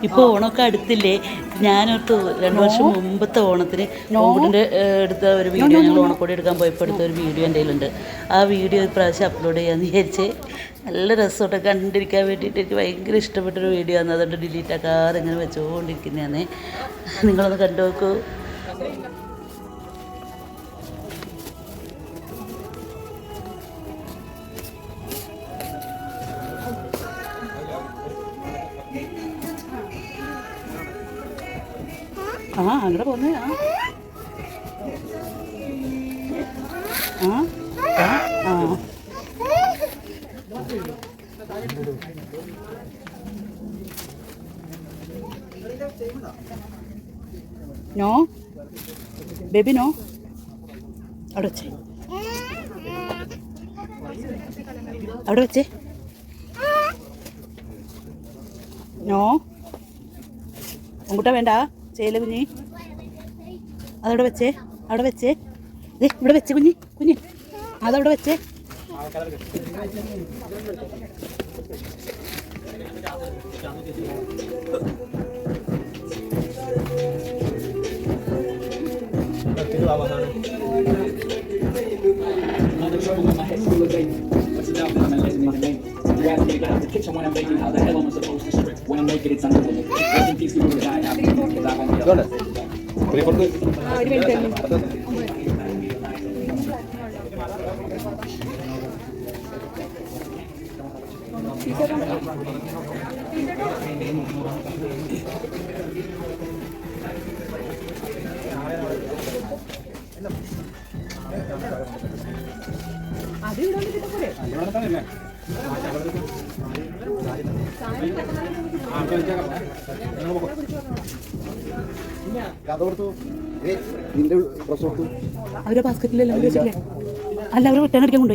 ഇപ്പോൾ ഓണമൊക്കെ അടുത്തില്ലേ? ഞാനോർത്ത് 2 വർഷം മുമ്പത്തെ ഓണത്തിന് ഓണക്കൂടിൻ്റെ എടുത്ത ഒരു വീഡിയോ, ഞങ്ങൾ ഓണക്കോടി എടുക്കാൻ പോയപ്പോൾ എടുത്ത ഒരു വീഡിയോ എൻ്റെ കയ്യിലുണ്ട്. ആ വീഡിയോ ഒരു പ്രാവശ്യം അപ്ലോഡ് ചെയ്യാമെന്ന് വിചാരിച്ച്. നല്ല രസമായിട്ട് കണ്ടിരിക്കാൻ വേണ്ടിയിട്ട് എനിക്ക് ഭയങ്കര ഇഷ്ടപ്പെട്ടൊരു വീഡിയോ ആണ്. അതുകൊണ്ട് ഡിലീറ്റ് ആക്കാതെ ഇങ്ങനെ വെച്ചുകൊണ്ടിരിക്കുന്നതാണ്. നിങ്ങളൊന്ന് കണ്ടു നോക്കൂ. അങ്ങനെ പോന്നേ. No baby no. അവിടെ വെച്ചേ, അവിടെ വെച്ചേ. നോ അങ്ങോട്ടാ വേണ്ട ചെയ്യല്ലേ കുഞ്ഞി. അതവിടെ വെച്ചേ, അവിടെ വെച്ചേ. ഇവിടെ വെച്ചേ കുഞ്ഞി, കുഞ്ഞി അതവിടെ വെച്ചേ. അവരെ ബാസ്കറ്റിലെല്ലാം അല്ല, അവർ റിട്ടേൺ അടിക്കാൻ കൊണ്ടുപോയി.